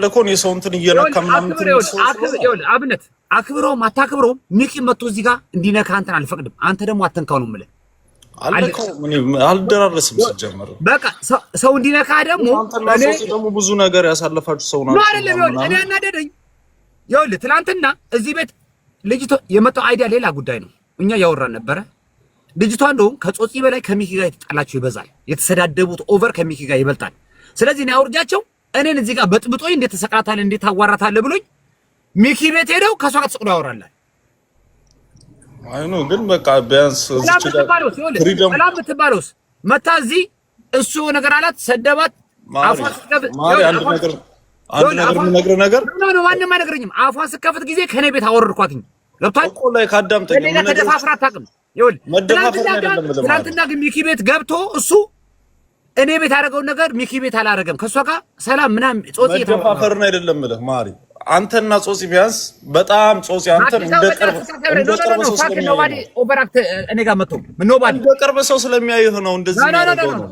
ለኮን የሰው እንትን እየነካ ምናምን አብነት አክብሮ ማታክብሮ ሚኪ መጥቶ እዚህ ጋር እንዲነካ አንተን አልፈቅድም። አንተ ደግሞ አተንካው ነው የምልህ። አልከው ምን አልደራረስም ሲጀመር በቃ ሰው እንዲነካ ደግሞ እኔ ደግሞ ብዙ ነገር ያሳለፋችሁ ሰው ናችሁ። አይደለም እኔ አናደደኝ። ይኸውልህ ትናንትና እዚህ ቤት ልጅቷ የመጣው አይዲያ ሌላ ጉዳይ ነው። እኛ ያወራን ነበረ። ልጅቷ እንደውም ከጾጺ በላይ ከሚኪ ጋር የተጣላችሁ ይበዛል። የተሰዳደቡት ኦቨር ከሚኪ ጋር ይበልጣል። ስለዚህ እኔ አውርጃቸው እኔን እዚህ ጋር በጥብጦኝ እንዴት ተሰቃታለ እንዴት ታዋራታለ ብሎኝ ሚኪ ቤት ሄደው ከሷ ጋር ተስቅሎ ያወራላል። አይ ነው ግን በቃ ቢያንስ እዚህ ሰላም ብትባለውስ መታ እዚህ እሱ ነገር አላት ሰደባት። አፏን ስትከፍት አንድ ነገር ነው ማንንም አይነግረኝም። አፏን ስትከፍት ጊዜ ከኔ ቤት አወረድኳትኝ። ገብቷል እኮ ላይ ካዳምጠኝ ምን ተደፋፍራ አታውቅም። ትናንትና ግን ሚኪ ቤት ገብቶ እሱ እኔ ቤት ያደረገውን ነገር ሚኪ ቤት አላደረገም። ከሷ ጋር ሰላም ምናምን ጾጺ ተፋፈርን አይደለም ማለት ማሪ አንተና ጾጺ ቢያንስ በጣም ጾጺ አንተን እንደቀርብ ሰው ስለሚያይ ኦቨራክት እኔ ጋር መጥቶ ኖባዲ እንደቀርብ ሰው ስለሚያይህ ነው እንደዚህ ነው።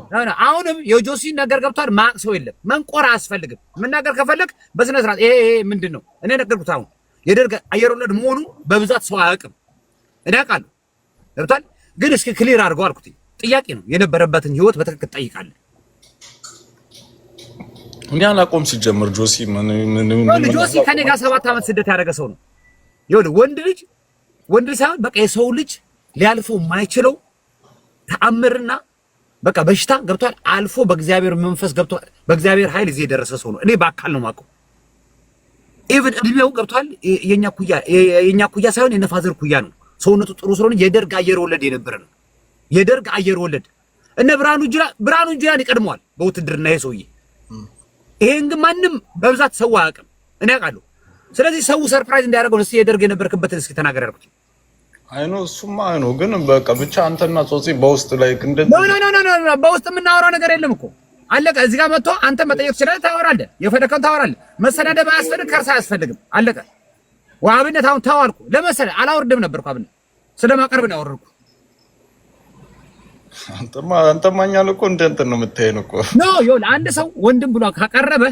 አሁንም የጆሲ ነገር ገብቷል። ማቅ ሰው የለም መንቆር አያስፈልግም። መናገር ከፈለክ በስነ ስርዓት ይሄ ምንድነው እኔ ነገርኩት። አሁን የደርግ አየር ወለድ መሆኑ በብዛት ሰው አያውቅም። እኔ አውቃለሁ ገብቷል። ግን እስኪ ክሊር አድርገው አልኩት። ጥያቄ ነው የነበረበትን ህይወት በትክክል ጠይቃለህ። እኛ አላቆም ሲጀምር ጆሲ ጆሲ ከኔ ጋር 7 ዓመት ስደት ያደረገ ሰው ነው። ይኸውልህ ወንድ ሳይሆን በቃ የሰው ልጅ ሊያልፈው የማይችለው ተአምርና በቃ በሽታ ገብቷል። አልፎ በእግዚአብሔር መንፈስ ገብቷል። በእግዚአብሔር ኃይል እዚህ የደረሰ ሰው ነው። እኔ በአካል ነው የማውቀው። ኢቭን እድሜው ገብቷል። የኛ ኩያ ሳይሆን የነፋዘር ኩያ ነው። ሰውነቱ ጥሩ ስለሆነ የደርግ አየር ወለድ የነበረ ነው። የደርግ አየር ወለድ እነ ብርሃኑ ጁላን ይቀድመዋል በውትድርና ይሄ ሰውዬ። ይሄን ግን ማንም በብዛት ሰው አያውቅም። እኔ አውቃለሁ። ስለዚህ ሰው ሰርፕራይዝ እንዲያደርገው እስኪ የደርግ የነበርክበትን እስኪ ተናገር ያልኩት። አይ ነው እሱማ አይ ነው ግን በቃ ብቻ አንተና ጾጺ በውስጥ ላይ እንደ ኖ በውስጥ የምናወራው ነገር የለም እኮ አለቀ። እዚህ ጋር መጥቶ አንተ መጠየቅ ትችላለህ፣ ታወራለህ፣ የፈለከውን ታወራለህ። መሰዳደብ አያስፈልግ፣ ከርሳ አያስፈልግም። አለቀ። ወአብነት አሁን ታዋልኩ ለመሰለህ አላወርድም ነበርኩ አብነት ስለማቀርብ ነው ያወረድኩ። አንተማኛል እኮ እንደ እንትን ነው የምታየን እኮ ኖ ይኸውልህ አንድ ሰው ወንድም ብሎ ካቀረበ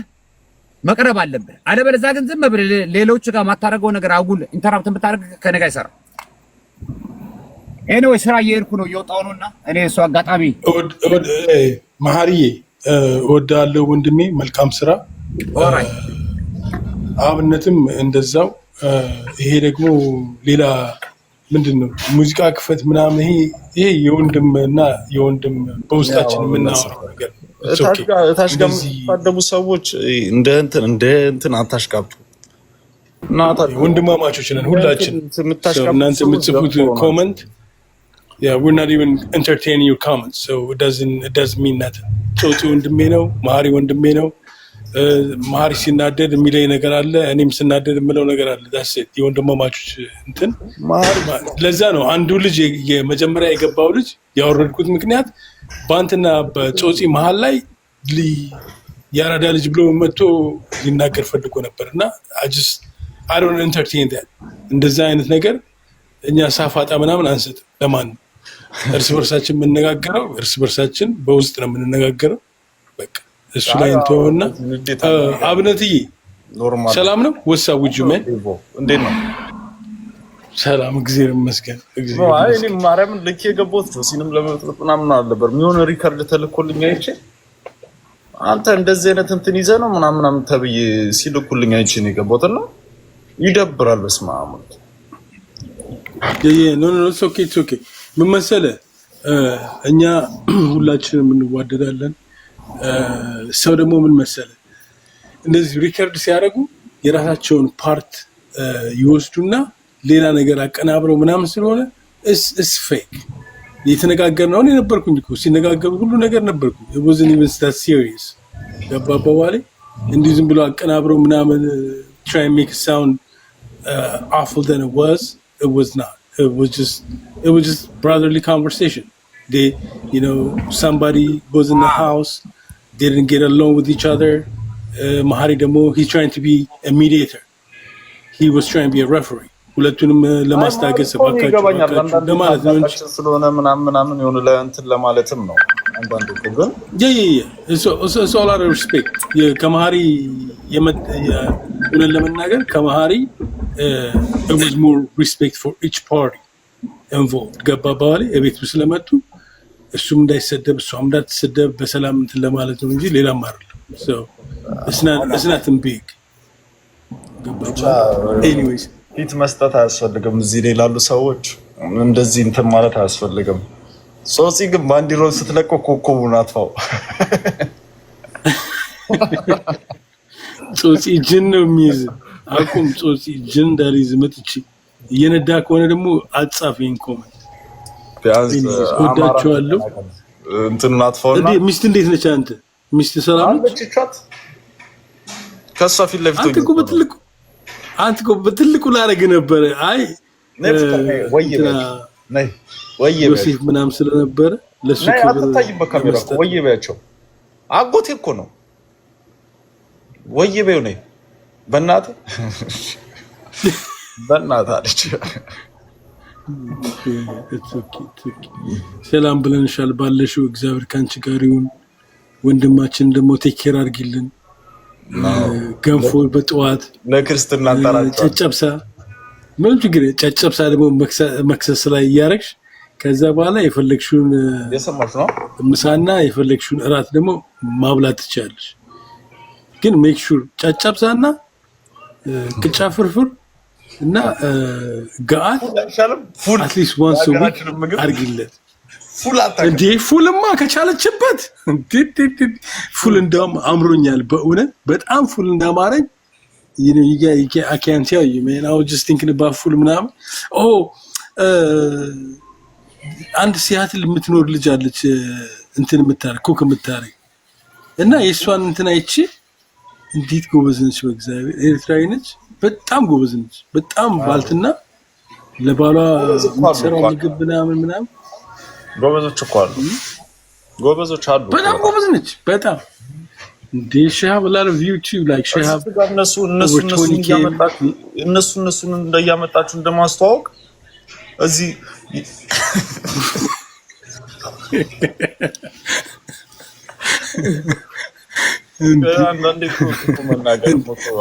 መቅረብ አለብህ። አለበለዚያ ግን ዝም ብለህ ሌሎች ጋር ማታረገው ነገር አጉል ኢንተራፕት ብታደርግ ከኔ ጋር አይሰራም። ኤኒዌይ ስራ እየሄድኩ ነው እየወጣሁ ነውና እኔ እሱ አጋጣሚ መሀሪዬ እወዳለሁ ወንድሜ፣ መልካም ስራ። አብነትም እንደዛው። ይሄ ደግሞ ሌላ ምንድነው ሙዚቃ ክፈት ምናምን ይሄ የወንድምና የወንድም በውስጣችን የምናወራው ነገር ታሽጋሙ ሰዎች እንደ እንትን አታሽጋብጡ። ወንድማማቾች ነን ሁላችን። እናንተ የምትጽፉት ኮመንት we're not even entertaining your comments, so it doesn't mean nothing. ጾጺ ወንድሜ ነው፣ መሀሪ ወንድሜ ነው። መሀሪ ሲናደድ የሚለኝ ነገር አለ፣ እኔም ስናደድ የምለው ነገር አለ። ዳስ የወንድማማቾች እንትን ለዛ ነው አንዱ ልጅ የመጀመሪያ የገባው ልጅ ያወረድኩት ምክንያት በአንተና በጾጺ መሀል ላይ ያራዳ ልጅ ብሎ መጥቶ ሊናገር ፈልጎ ነበርና I don't entertain that። እንደዛ አይነት ነገር እኛ ሳፋጣ ምናምን አንሰጥም ለማንም። እርስ በርሳችን የምንነጋገረው እርስ በርሳችን በውስጥ ነው የምንነጋገረው። በቃ እሱ ላይ እንተውና አብነትዬ ሰላም ነው ወሳ ውጁ ማን እንዴት ነው? ሰላም እግዚአብሔር ይመስገን። አይ እኔ ማርያምን ልክ የገባሁት ጆሲንም ለመጥለጥ ምናምን አልነበር። የሚሆን ሪከርድ ተልኮልኝ አይቼ አንተ እንደዚህ አይነት እንትን ይዘህ ነው ምናምን ተብዬ ሲልኩልኝ አይቼ ነው የገባሁት እና ይደብራል። በስመ አብ ኖ it's okay ምን መሰለህ እኛ ሁላችንም እንዋደዳለን። ሰው ደግሞ ምን መሰለህ እንደዚህ ሪከርድ ሲያደርጉ የራሳቸውን ፓርት ይወስዱና ሌላ ነገር አቀናብረው ምናምን ስለሆነ it's fake። የተነጋገርነው እኔ ነበርኩኝ እኮ ሲነጋገሩ ሁሉ ነገር ነበርኩኝ። it wasn't even that serious። ገባባዋለ እንዲህ ዝም ብሎ አቀናብረው ምናምን try and make it sound awful than it was. It was not. It was just brotherly conversation. They, somebody was in the house, they didn't get along with each other. Mahari Demo, he's trying to be a mediator. He was trying to be a referee. ሁለቱንም ለማስታገስ ስለሆነ ምናምን የሆነ ለእንትን ለማለትም ነው አንዳንድ እኮ ግን it's all out of respect ከመሃሪ የሆነ ለመናገር ከመሃሪ it was more respect for each party involved ገባ ባለ የቤት ስለመጡ እሱም እንዳይሰደብ እሷም እንዳትሰደብ በሰላም እንትን ለማለት ነው እንጂ ሌላም አይደለም so it's not big anyways ፊት መስጠት አያስፈልግም እዚህ ላይ ላሉ ሰዎች እንደዚህ እንትን ማለት አያስፈልግም ሶሲ ግን ባንዲራውን ስትለቀው ኮኮቡን አጥፋው ሶሲ ጅን ነው የሚይዝ አቁም ሶሲ ጅን እንዳልይዝ መጥቼ እየነዳ ከሆነ ደግሞ አጻፈኝ ኮመንት ቢያንስ ወዳቸዋለሁ እንትን አጥፋውና ሚስት እንዴት ነች አንተ ሚስት ሰላም ነች ከሷ ፊት ለፊት አንተ እኮ በትልቁ ላደርግ ነበር አይ ወይ ዮሴፍ ምናምን ስለነበረ ለሱ አትታይም በካሜራ እኮ ወይ በያቸው አጎቴ እኮ ነው ወይ በዩ ነኝ በእናትህ አለች ሰላም ብለንሻል ባለሽው እግዚአብሔር ካንቺ ጋር ይሁን ወንድማችን ደግሞ ቴኬር አድርጊልን ገንፎ በጠዋት ለክርስትና አንታራጭ ጨጨብሳ ምን ችግር ጨጨብሳ ደግሞ መክሰስ ላይ ያረክሽ ከዛ በኋላ የፈለግሽውን የሰማሽ ነው ምሳና የፈለግሽውን እራት ደግሞ ማብላት ትችያለሽ ግን ሜክ ሹር ጨጨብሳና ቅጫ ፍርፍር እና ጋት ፉል አትሊስት ዋንስ ዊክ አድርጊለት እንዴ ፉልማ ከቻለችበት ፉል እንደውም አምሮኛል በእውነት በጣም ፉል እንዳማረኝ you know I can't tell you man I was just thinking about full ምናምን አንድ ሲያትል የምትኖር ልጅ አለች እንትን የምታረግ ኩክ የምታረግ እና የሷን እንትን አይቺ እንዴት ጎበዝ ነች በእግዚአብሔር ኤርትራዊ ነች በጣም ጎበዝ ነች በጣም ባልትና ለባሏ የምትሰራው ምግብ ምናምን ጎበዞች እኮ አሉ ጎበዞች አሉ በጣም ጎበዝ ነች በጣም they have a lot of YouTube like she have እነሱ እንደያመጣችሁ እንደማስተዋወቅ እዚህ አንዳንዴ እኮ መናገር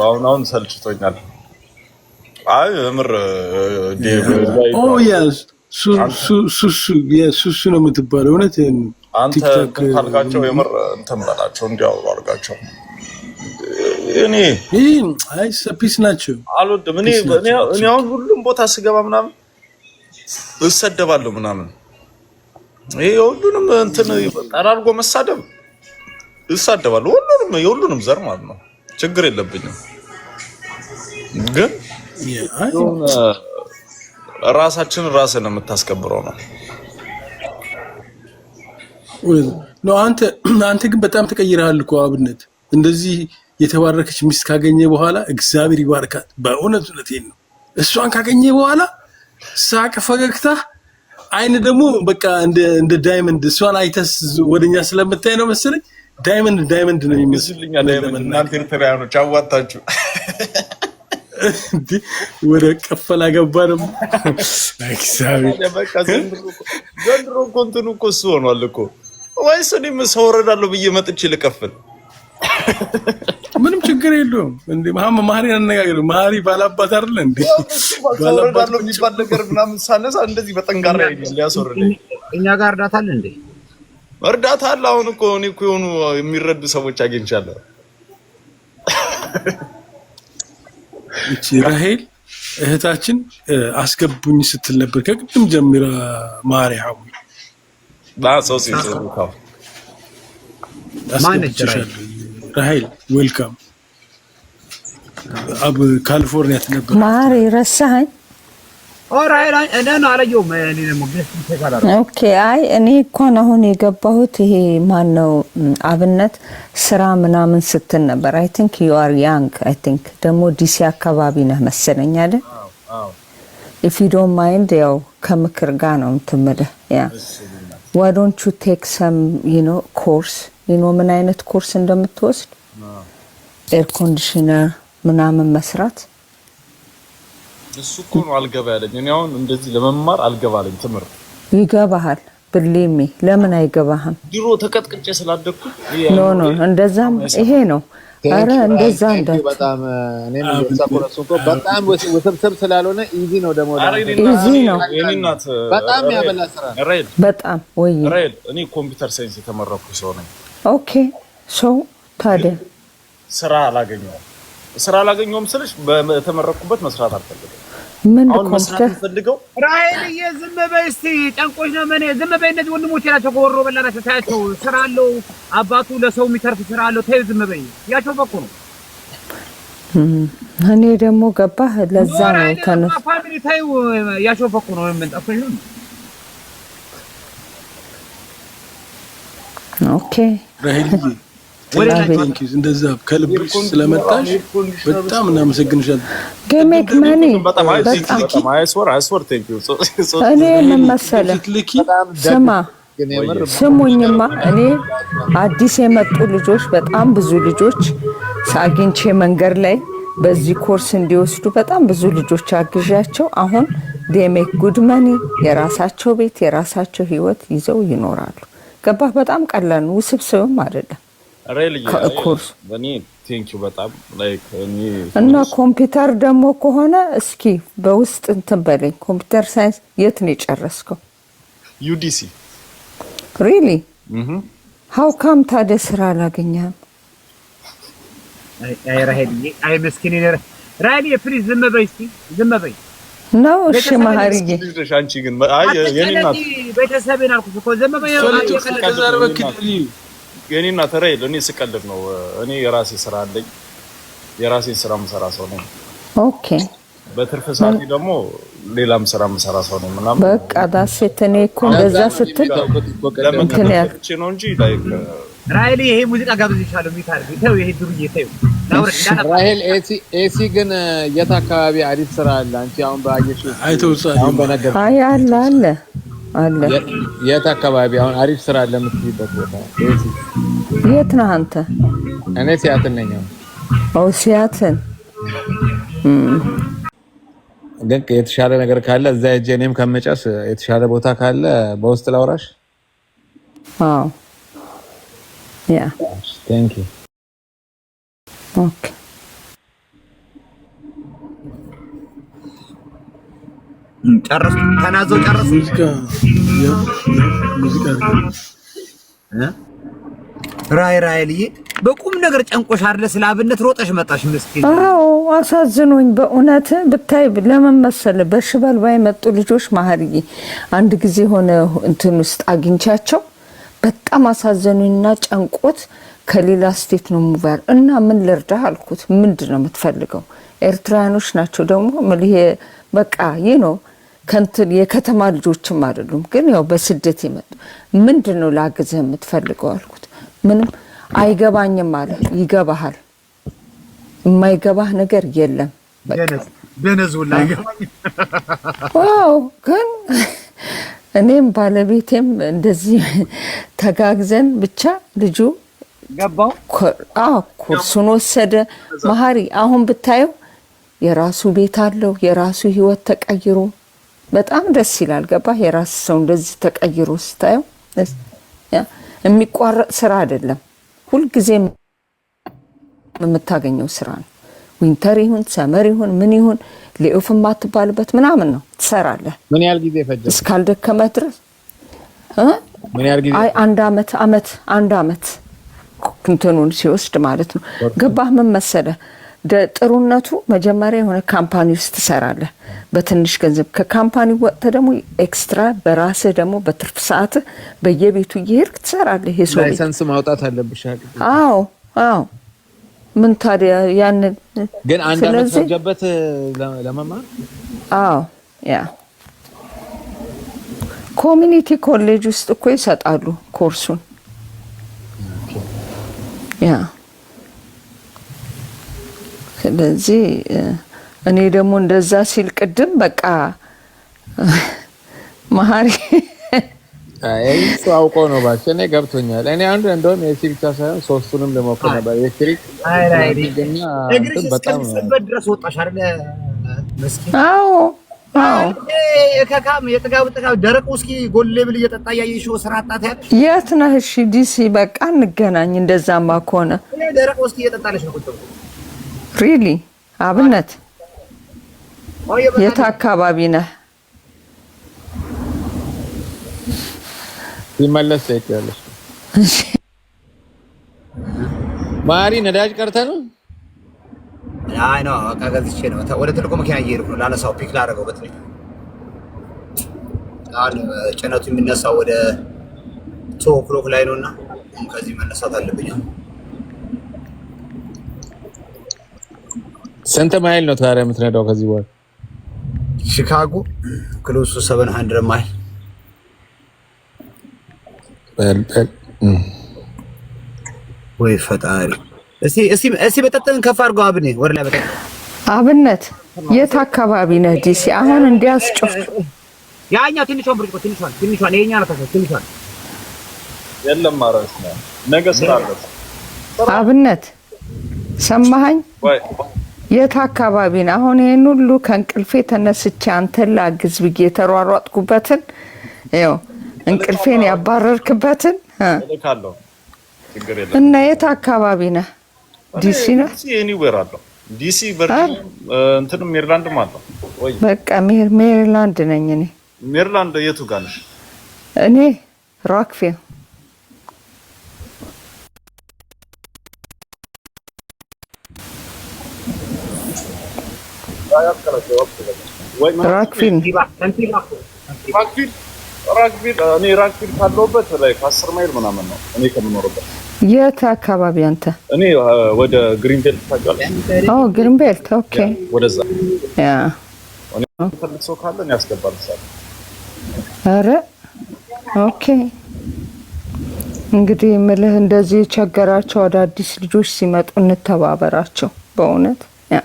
አሁን ሰልችቶኛል አይ እምር yes ሱሱ ነው የምትባለው እውነት አንተ ካልካቸው የምር እንትን በላቸው እንዲያወሩ አድርጋቸው እኔ አይ ሰፒስ ናቸው አልወድም እኔ አሁን ሁሉም ቦታ ስገባ ምናምን እሰደባለሁ ምናምን ይሄ ሁሉንም እንትን ጠራርጎ መሳደብ እሰደባለሁ ሁሉንም ዘር ማለት ነው ችግር የለብኝም ግን ራሳችን ራስን የምታስከብረው ነው ነው አንተ ግን በጣም ተቀይረሃል እኮ አብነት እንደዚህ የተባረከች ሚስት ካገኘ በኋላ እግዚአብሔር ይባርካት በእውነት እውነቴን ነው እሷን ካገኘ በኋላ ሳቅ ፈገግታ አይን ደግሞ በቃ እንደ ዳይመንድ እሷን አይተስ ወደኛ ስለምታይ ነው መሰለኝ ዳይመንድ ነው የሚመስልኝ ዳይመንድ እናንተ ኤርትራውያኖች አዋጣችሁ ወደ ቀፈላ ገባንም እግዚአብሔር በቃ ዘንድሮ ኮንተኑ እኮ እሱ ሆኗል እኮ ወይስ እኔም ሰው ወረዳለሁ ብዬ መጥቼ ልከፍል ምንም ችግር የለውም እንዴ መሐመድ ማህሪ አነጋገር ማህሪ ባላባት አይደል እንዴ ባላባት የሚባል ነገር ምናምን ሳነሳ እንደዚህ በጠንጋራ አይደል ያስወርደኝ እኛ ጋር እርዳታ አለ እንዴ እርዳታ አለ አሁን እኮ እኔ እኮ የሆኑ የሚረዱ ሰዎች አግኝቻለሁ እቺ ራሄል እህታችን አስገቡኝ ስትል ነበር ከቅድም ጀምራ ማርያም ባሶሲ ነው ማነች ራሄል ዌልካም አብ ካሊፎርኒያ ነበር ማሪ ረሳኝ ኦራይላ እኔ አላየሁም እኔ ደግሞ ኦኬ አይ እኔ እንኳን አሁን የገባሁት ይሄ ማን ነው አብነት ስራ ምናምን ስትል ነበር አይ ቲንክ ዩ አር ያንግ አይ ቲንክ ደግሞ ዲሲ አካባቢ ነህ መሰለኝ አይደል if you don't mind ያው ከምክር ጋር ነው የምትመደ ያ why don't you take some course ምን አይነት ኮርስ እንደምትወስድ ኤር ኮንዲሽነር ምናምን መስራት እሱ እኮ ነው አልገባ ያለኝ እኔ አሁን እንደዚህ ለመማር አልገባለኝ ትምር ይገባሃል ብሊሚ ለምን አይገባህም? ድሮ ተቀጥቅጬ ስላደኩ ኖ እንደዛም ይሄ ነው። አረ እንደዛ በጣም እኔም ተሳቆረሱቆ በጣም ውስብስብ ስላልሆነ ኢዚ ነው ደግሞ ኢዚ ነው። የኔናት በጣም ያበላ ስራ ራይል በጣም ወይ ራይል እኔ ኮምፒውተር ሳይንስ የተመረኩ ሰው ነኝ። ኦኬ ሶ ታዲያ ስራ አላገኘሁም ስልሽ በተመረኩበት መስራት አልፈልግም። ምን ኮምፒውተር ፈልገው ራይል የዝም በይ እስቲ ጨንቆሽ ነው ምን ዝም በይ። እነዚህ ወንድሞቼ ናቸው ከወሮ በላናቸው ታያቸው። ስራ አለው አባቱ ለሰው የሚተርፍ ስራ አለው። ተይው ዝም በይ ያቸው በቁ ነው። እኔ ደግሞ ገባህ ለዛ ነው ተነስ ፋሚሊ ተይው ያቸው በቁ ነው። ምን ጠፍሽ ነው? ኦኬ ራይልዬ እንደዛ ከልብሽ ስለመጣሽ በጣም እናመሰግንሻለን። ገሜክ ማኒ በጣም አይስወር ቴንክ ዩ እኔ ምን መሰለህ ስሙኝማ እኔ አዲስ የመጡ ልጆች በጣም ብዙ ልጆች ሳግኝቼ መንገድ ላይ በዚህ ኮርስ እንዲወስዱ በጣም ብዙ ልጆች አግዣቸው አሁን ዴሜክ ጉድ ማኒ የራሳቸው ቤት የራሳቸው ህይወት ይዘው ይኖራሉ። ገባህ? በጣም ቀላል ነው፣ ውስብስብም አይደለም። ኮርስ በኔ ቴንክ ዩ በጣም ላይክ እና ኮምፒውተር ደግሞ ከሆነ እስኪ በውስጥ እንትን በለኝ። ኮምፒውተር ሳይንስ የት ነው የጨረስከው? ዩዲሲ ሪሊ ሃው ካም ታዲያ ስራ አላገኘህም? አይ መስኪን ራይል ፕሊዝ ዝም በይ እስቲ ዝም በይ ነው። እሺ ማህሪዬ አንቺ ግን አይ የኔናት ቤተሰቤን አልኩት እኮ ዝም በይ የኔናት ራይል እኔ ስቀልድ ነው። እኔ የራሴ ስራ አለኝ፣ የራሴን ስራ የምሰራ ሰው ነኝ። ኦኬ በትርፍ ሰዓት ደግሞ ሌላም ስራ የምሰራ ሰው ነኝ ምናምን በቃ ዳሴት እኔ እኮ እንደዛ ስትል እንትን ያልኩት ነው እንጂ ላይክ ራይል ይሄ ሙዚቃ ጋብዝሻለሁ የሚታርግ ይተው ይሄ ዱርዬ ተይው ራይል ኤሲ ግን የት አካባቢ አሪፍ ስራ አለ? አንቺ አሁን ባየሽ አሁን በነገር አለ የት አካባቢ አሁን አሪፍ ስራ አለ የምትይበት ቦታ ኤሲ የት ነህ አንተ? እኔ ሲያትል ነኝ። ሲያትል ግን የተሻለ ነገር ካለ እዛ ሄጄ እኔም ከመጨስ የተሻለ ቦታ ካለ በውስጥ ላውራሽ። አዎ ያ ቴንክ ዩ ኦኬ ጨረሱ ተናዘው ጨረሱ ሙዚቃ ራይልዬ በቁም ነገር ጨንቆሽ አይደለ? ስለ አብነት ሮጠሽ መጣሽ ምስኪን። አዎ አሳዝኖኝ በእውነት ብታይ ለምን መሰለህ በሽበል ባይመጡ ልጆች ማህርዬ አንድ ጊዜ ሆነ እንትን ውስጥ አግኝቻቸው በጣም አሳዘኑኝና ጨንቆት ከሌላ ስቴት ነው ሙቫር እና ምን ልርዳህ አልኩት። ምንድነው የምትፈልገው? ኤርትራኖች ናቸው ደግሞ መልሄ በቃ ነው ከንትን የከተማ ልጆችም አይደሉም ግን ያው በስደት ይመጡ። ምንድነው ላግዝህ የምትፈልገው አልኩት። ምንም አይገባኝም አለ። ይገባሃል፣ የማይገባህ ነገር የለም። በነዙላ ይገባኝ። ዋው ግን እኔም ባለቤቴም እንደዚህ ተጋግዘን ብቻ ልጁ ገባው። ኮርሱን ወሰደ። ማህሪ አሁን ብታየው የራሱ ቤት አለው፣ የራሱ ህይወት ተቀይሮ በጣም ደስ ይላል። ገባህ? የራስ ሰው እንደዚህ ተቀይሮ ስታየው የሚቋረጥ ስራ አይደለም፣ ሁልጊዜም የምታገኘው ስራ ነው። ዊንተር ይሁን ሰመር ይሁን ምን ይሁን ሊኦፍ ማትባልበት ምናምን ነው ትሰራለህ። ምን ያህል ጊዜ ፈጀ እስካልደከመህ ድረስ? ምን ያህል ጊዜ? አይ አንድ አመት እንትኑን ሲወስድ ማለት ነው። ገባህ? ምን መሰለህ ጥሩነቱ መጀመሪያ የሆነ ካምፓኒ ውስጥ ትሰራለህ በትንሽ ገንዘብ። ከካምፓኒ ወጥተህ ደግሞ ኤክስትራ በራስህ ደግሞ በትርፍ ሰዓት በየቤቱ እየሄድክ ትሰራለህ። ይሄ ሰው ላይሰንስ ማውጣት አለብሽ። አዎ ምን ታዲያ ያንን ግን አንድ አመት ፈጀበት ለመማር። አዎ ያ ኮሚኒቲ ኮሌጅ ውስጥ እኮ ይሰጣሉ ኮርሱን። ያ ስለዚህ እኔ ደግሞ እንደዛ ሲል ቅድም በቃ ማህሪ አውቆ ነው ባክ። እኔ ገብቶኛል። እኔ አንዱ እንደውም ኤሲ ብቻ ሳይሆን ሶስቱንም ልሞክር ነበር። ኤሌክትሪክ በጣም ድረስ ወጣሽ አይደል? መስኪን። አዎ ከካም የጥጋብ ደረቅ ውስኪ ጎል ሌብል እየጠጣ ያየሽው ስራ አጣት ያለ የት ነህ? እሺ ዲሲ በቃ እንገናኝ። እንደዛማ ከሆነ ደረቅ ውስኪ እየጠጣለሽ ነው ቁጭ ሪሊ አብነት የት አካባቢ ነህ? ይመለስ ያያለሽ ማሪ ነዳጅ ቀርተ ነው አይ ነው አቃጋዝቼ ነው ወደ ትልቁ መኪና እየሄድኩ ነው ላነሳው ፒክ ላደርገው በትንሽ አሁን ጭነቱ የሚነሳው ወደ 2 o'clock ላይ ነውና ከዚህ መነሳት አለብኝ። ስንት ማይል ነው ታዲያ የምትነዳው ከዚህ በኋላ? ሺካጎ ክሎስ 700 ማይል ወይ ፈጣሪ። እስቲ በጠጠን ከፍ አድርገው አብኔ ወደ ላይ በጠጠን አብነት የት አካባቢ ነህ? ዲሲ አሁን እንዲያስጮህ ያኛው ትንሿን ብርጭቆ ትንሿን የኛ ነው ትንሿን የለም ማራስ ነው ነገ ስራ አለ። አብነት ሰማኸኝ? የት አካባቢ ነህ? አሁን ይሄን ሁሉ ከእንቅልፌ ተነስቼ አንተን ላግዝ ብዬ የተሯሯጥኩበትን ይኸው እንቅልፌን ያባረርክበትን እልካለሁ። ችግር የለም። እና የት አካባቢ ነህ? ዲሲ ነህ? ኤኒዌር አለው። ዲሲ ቨርጂኒያ እንትንም ሜሪላንድም አለው ወይ? በቃ ሜሪላንድ ነኝ እኔ። ሜሪላንድ የቱ ጋር ነሽ? እኔ ሮክቪል። ራክቪል ካለሁበት ላይ 10 ማይል ምናምን ነው እኔ ከምኖርበት። የት አካባቢ አንተ? እኔ ወደ ግሪንቤልት ታውቃለህ? ኦ ግሪንቤልት ኦኬ። ወደዛ ያ እኔ ፈልግ ሰው ካለ ነው ያስገባል ሰው። አረ ኦኬ። እንግዲህ ምልህ እንደዚህ ቸገራቸው አዳዲስ ልጆች ሲመጡ እንተባበራቸው። በእውነት ያ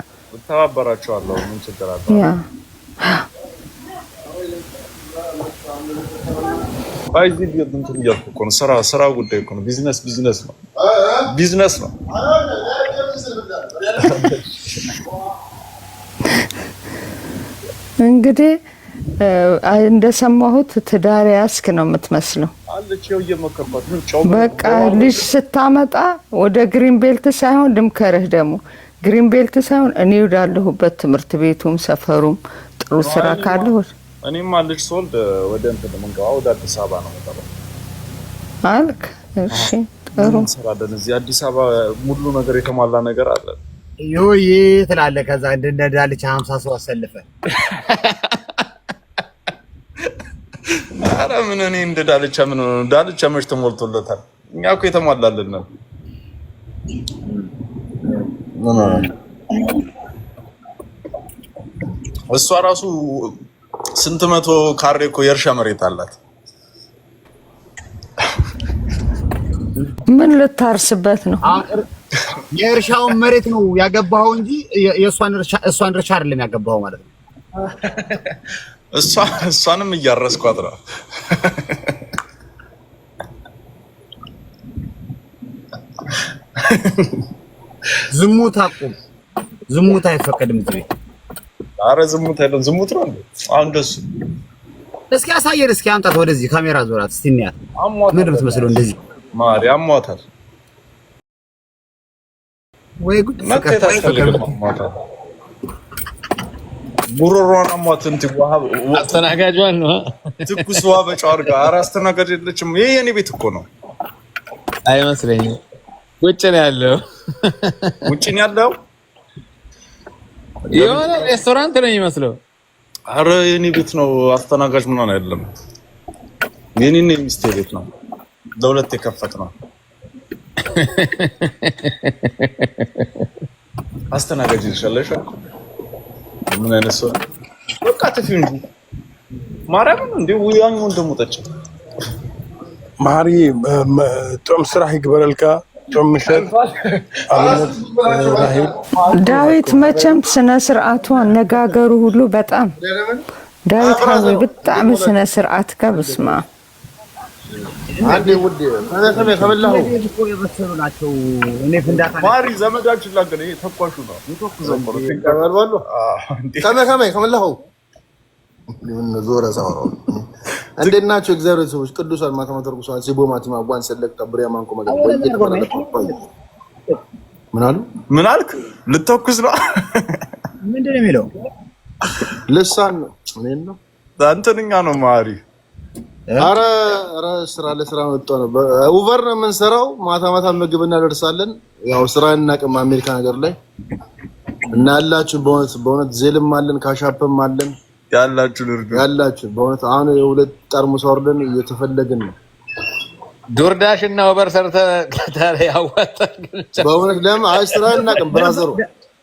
ተባበራቸዋለሁ። ምን ችግር አለ? ያ አይዚ እንትን እያልኩ እኮ ነው። ስራ ጉዳይ እኮ ነው። ቢዝነስ ነው። እንግዲህ እንደሰማሁት ትዳር ያስክ ነው የምትመስለው። አለችው እየመከርኳት ምን ጫው በቃ ልጅ ስታመጣ ወደ ግሪንቤልት ሳይሆን ድምከርህ ደግሞ ግሪንቤልት ሳይሆን እኔ ወዳለሁበት ትምህርት ቤቱም ሰፈሩም ጥሩ ስራ ካለ እኔማ ልጅ ስወልድ ወደ እንትን መንገባ ወደ አዲስ አበባ ነው የምጠራው አልክ። እሺ ጥሩ እንሰራለን። እዚህ አዲስ አበባ ሙሉ ነገር የተሟላ ነገር አለ። ዮዬ ትላለህ። ከዛ እንደዳልቻ 50 ሰው አሰልፈ አረ ምን እኔ እንደዳልቻ ምን ነው ዳልቻ መች ተሞልቶለታል። እኛ እኮ የተሟላልን ነው። እሷ ራሱ ስንት መቶ ካሬ እኮ የእርሻ መሬት አላት። ምን ልታርስበት ነው? የእርሻውን መሬት ነው ያገባው እንጂ እሷን እርሻ አይደለም ያገባው ማለት ነው። እሷንም እያረስኳት ነው። ዝሙት አቁም። ዝሙት አይፈቀድም እዚህ ቤት። አረ ዝሙት አይደለም። ዝሙት ነው እንዴ? አሁን ደስ እስኪ አሳየን። እስኪ አምጣት ወደዚህ ካሜራ ዞራት እስቲ እንያት። ምንድን ነው የምትመስለው እንደዚህ? ማርያም ሞታል ወይ ጉድ! ጉሮሮና ሞትን ትዋሃብ አስተናጋጇን ነው ትኩስ ውሃ በጨው አድርጋ። ኧረ አስተናጋጅ የለችም። ይሄ የኔ ቤት እኮ ነው። አይመስለኝም። ውጭ ነው ያለው። ውጭ ነው ያለው። የሆነ ሬስቶራንት ነው የሚመስለው። ኧረ የኔ ቤት ነው። አስተናጋጅ ምናምን አይደለም። የኔና የሚስቴ ቤት ነው። ለሁለት የከፈት ነው። አስተናጋጅ ይሻለሽ። ምን አይነት ሰው በቃ ተፊው እንጂ ማርያምን እንዴ ወያኙ እንደሞጠች ማሪ ጦም ስራህ ይግበረልካ ጦም ምሸት አብነት ራሂል ዳዊት መቼም ስነ ስርዓቱ አነጋገሩ ሁሉ በጣም ዳዊት ሀዊ በጣም ስነ ስርዓት ከብስማ አንዴ ውድ ከበላሁ እኮ የበሰሉ ናቸው። እኔ ፍንዳታ ማሪ ዘመዳችን ላገለ ተኳሹ ነው። ይተኩ ዘምሮ ከበላሁ ምን ዞረ ሳወራው እንዴት ናችሁ? እግዚአብሔር ሰዎች ቅዱሳን ማተማተርኩሳን ሲቦማቲ ማጓን ሰለክ ተብሪያ ማንኮ ምን አሉ? ምን አልክ? ልተኩስ ነው ምንድን ነው የሚለው? ልሳን ነው እኔን ነው አንተንኛ ነው ማሪ። አረ ስራ ለስራ መጥቶ ነው። ኡቨር ነው የምንሰራው። ማታ ማታ ምግብ እናደርሳለን። ያው ስራ እናቀም አሜሪካ ነገር ላይ እና ያላችሁ በእውነት ዜልም አለን ካሻፕም አለን ያላችሁ በእውነት አሁን የሁለት ጠርሙስ አውርደን እየተፈለግን ነው። ዶርዳሽ እና ኡቨር ሰርተ ታዲያ ያዋጣል። በእውነት ለምን ስራ እናቀም ብራዘሩ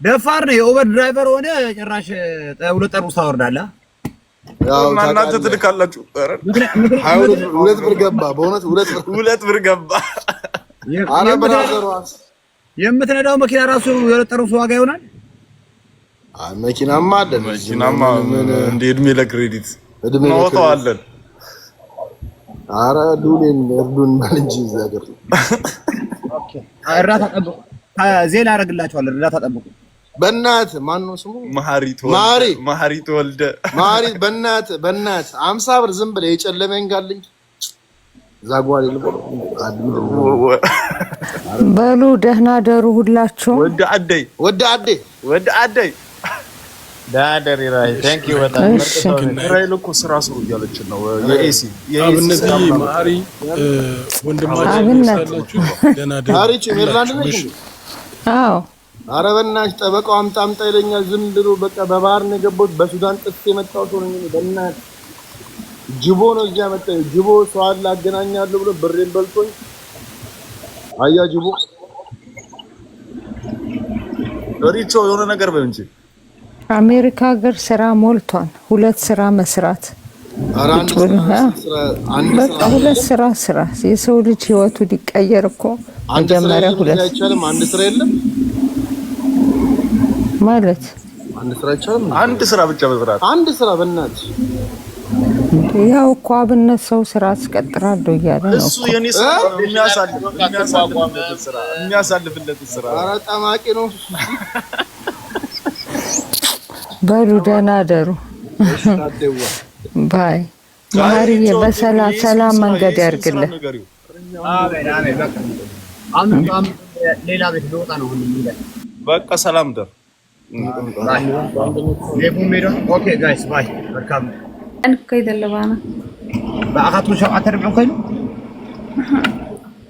ደፋር ነው የኡቨር ድራይቨር ሆነ ጭራሽ ሁለት ጠርሙስ ታወርዳለህ። ያው እናንተ ትልካላችሁ። ሁለት ብር ገባ በእውነት ሁለት ብር ገባ። አረ ብራዘሩ የምትነዳው መኪና ራሱ የሁለት ጠርሙስ ዋጋ ይሆናል። መኪናማ አለን መኪናማ እንደ እድሜ ለክሬዲት እናወጣዋለን። አረ ዱሌን እርዱን እንጂ ዘገር ኦኬ እርዳታ ጠብቁ። ዜና አደርግላችኋለሁ። እርዳታ ጠብቁ። በእናት ማን ነው ስሙ? ማሪ ተወልደ ማሪ በእናት 50 ብር ዝም ብለህ የጨለመኝ ጋልኝ ዛጓል ይልበሉ በሉ ደህና ደሩ ሁላችሁ። ወደ አደይ ዳደር ይራይ ታንክ ዩ በጣም ራይል እኮ ስራ ስሩ እያለች ነው። የኤሲ አብነት ማሪ ወንድማችን ያላችሁ ደህና ደሩ ታሪች ሜርላንድ ነሽ? አዎ አረ በእናትሽ ጠበቃው አምጣ ይለኛል። ዝም ብሎ በቃ በባህር ነው የገባሁት። በሱዳን ጥፍ የመጣው ሰው ነኝ። በእናትሽ ጅቦ ነው እዚያ መጣው። ጅቦ ሰው አለ አገናኛለሁ ብሎ ብሬን በልቶኝ አያ ጅቦ ሪቾ የሆነ ነገር በል እንጂ አሜሪካ ሀገር ስራ ሞልቷል። ሁለት ስራ መስራት በቃ ሁለት ስራ የሰው ልጅ ህይወቱ ሊቀየር እኮ መጀመሪያ ሁለት አንድ ስራ የለም ማለት አንድ ስራ አይቻልም። አንድ ስራ ብቻ መስራት አንድ ስራ በእናትሽ ያው እኮ አብነት ሰው ስራ አስቀጥራለሁ እያለ ነው እሱ የኔ ስራ የሚያሳልፍለት ስራ። ኧረ ጠማቂ ነው። በሉ ደህና ደሩ ባይ ማሪዬ በሰላም መንገድ ያርግልህ። አሜን በቃ ሌላ ቤት ልወጣ ነው ሁሉ ይላል። በቃ ሰላም ደር ኦኬ ጋይስ ባይ ወልካም أنا كيد اللي بانا بأخذوا شو ربع كيلو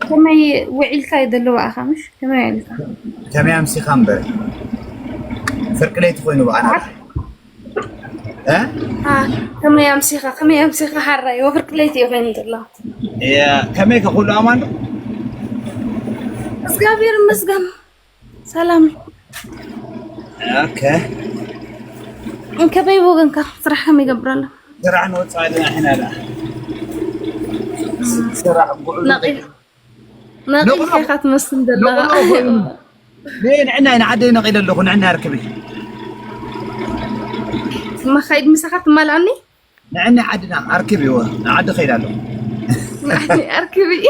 كم وعيل كيد اللي بقى خمش كم وعيل كم يمسي خمبر فرق ليت كيلو أنا كم يمسي حرة يوفرق ليت يوفين الله يا كم يكقول أمان مسجابير مسجم سلام أوكي إنك بيبوغنك صراحة ما يقبرنا زرع نوصلنا هنا لا زرع نقيل كيخات مسند الله لين عنا نعدي نقيل له عنا ركبي ما خيد مسخات مال عني عنا عدنا اركبي هو عد خيل له اركبي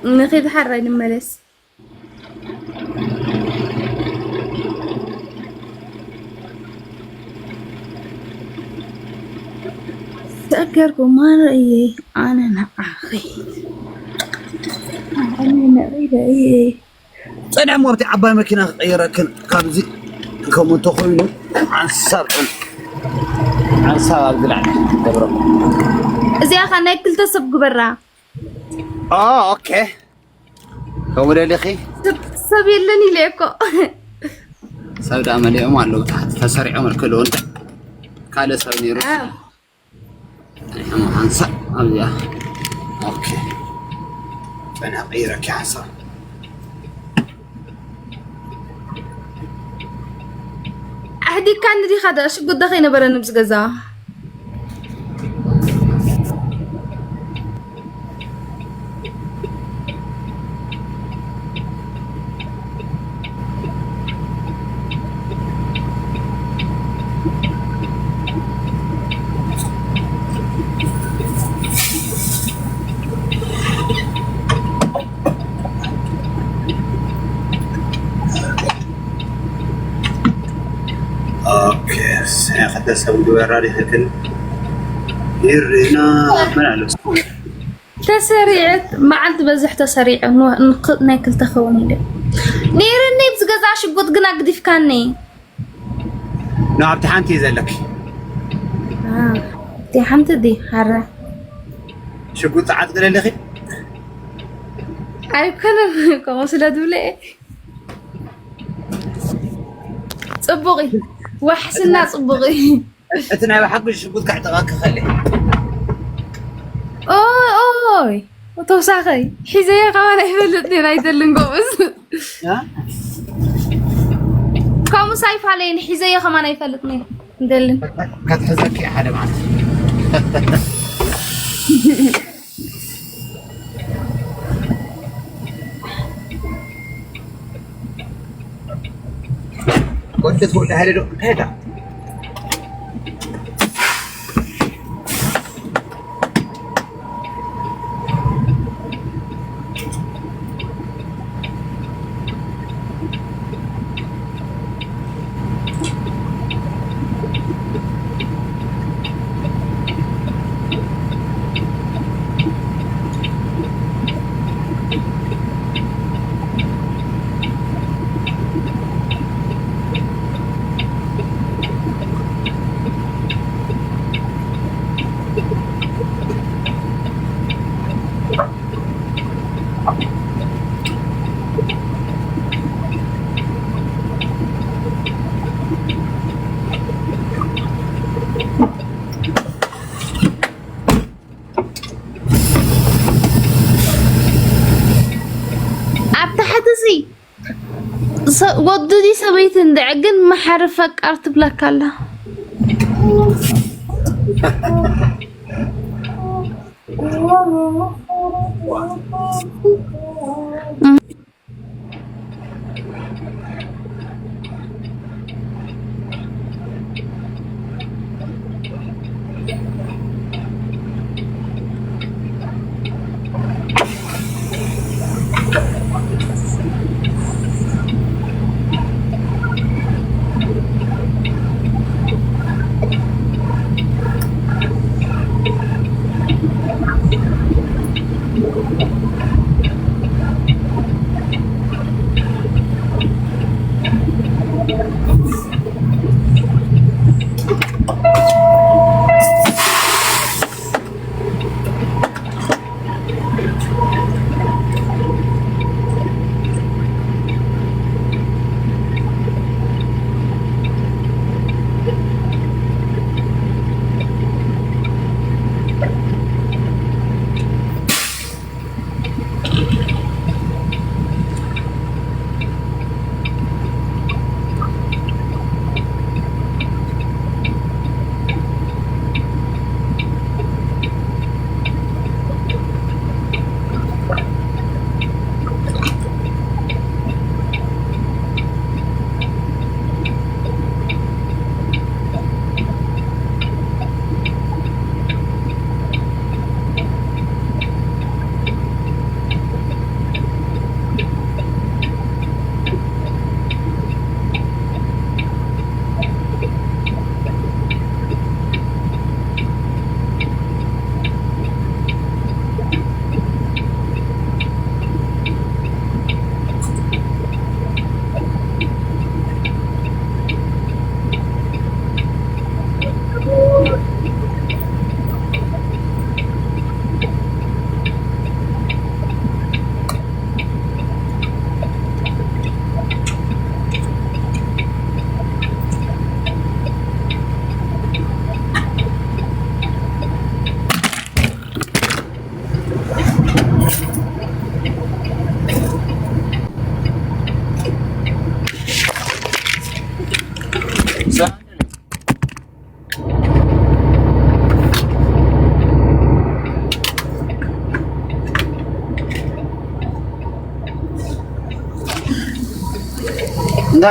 نقيد حرة الملس تأكركم ما رأيي أنا نأخي أنا نأخي صنع موبتي عباي مكينة غيرك كابزي كم تخوينه عن سر القلع دبرو زي أخانا كل تسب برا اوكي هو ده اخي سبيل لني ليكو سبدا عملي مالو تحت تسرع عمر كله انت قال سبني روح انسى ابيا اوكي انا غيرك يا حسن أحدي كان دي خدا شو قد دخينا برا نبز غزا اوكي سياخد سوي وراري هكل يرينا من على تسريعت ما عاد بزح تسريع ناكل تخوني لي نيرني بزغزا شغوت غنا قديف كاني نعم تحنتي زلك دي حمد دي حرة شغوت عاد قال لي اي كان كم وصل دوله صبغي وحسنا صبغي اتنا بحق شغوت كحتقاك خلي اوي وتوساخي حزيه قوانا يفلتني رايدلن قوس كم سايف علينا حزيه كمان يفلتني ندلن كتحزك يا حدا معك كنت تقول لها لو هذا ودودي سبيت اندعقن ما حرفك ارتب لك الله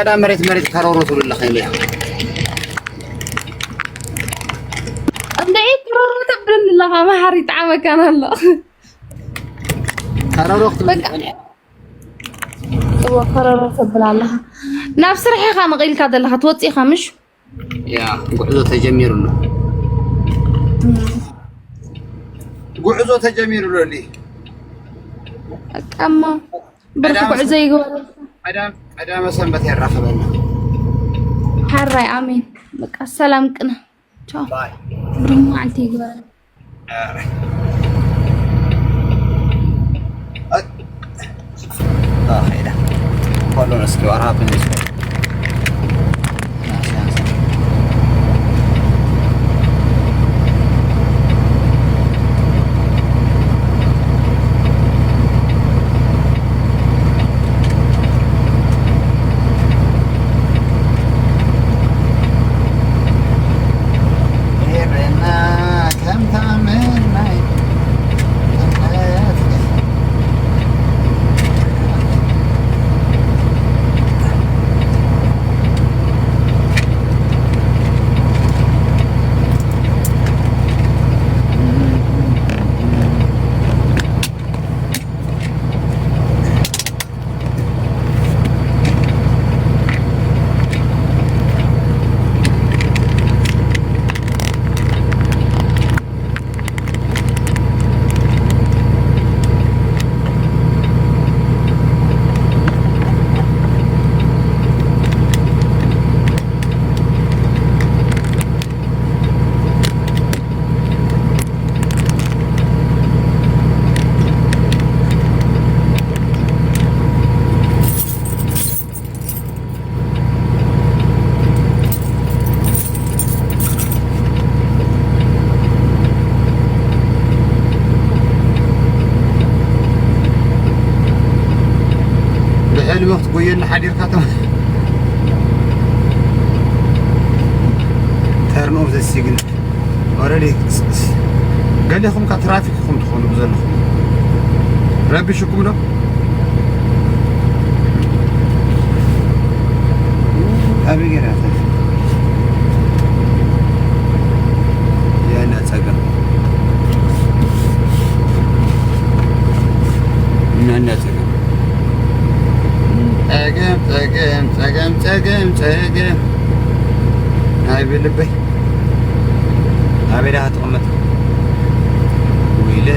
هذا مريت كرورو تقول الله خير لها أندعي كرورو تبرن الله ما حريت عمك أنا الله كرورو هو كرورو تبرن الله نفس رحي خان غير كذا اللي خطوتي خامش ያ ጉዕዞ ተጀሚሩ ነው ጉዕዞ ተጀሚሩ ነው አቀማ ብርኩ ጉዕዞ ይግባል ቀዳመ ሰንበት ያራፈበና حراي آمين بقى السلام كنا ciao برمو عندي يقبل خير كله نسكي وراها بالنسبة الوقت قوينا حدير كاتم turn off the signal already قال لكم كترافيك خم تخونوا بزلكم ربي شكم له ابي قرات يا ناتقم من ناتقم تقم هاي بلبي هاي لها تقمت ويلي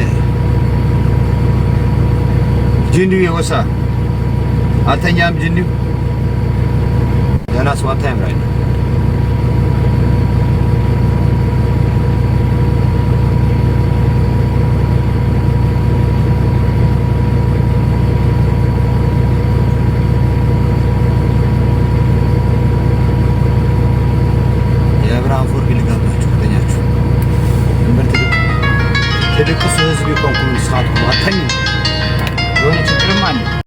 جنيو يا وسا أتنيام جنيو أنا سوان تايم راينا تدقوا سوز بيكون كل ساعة واتني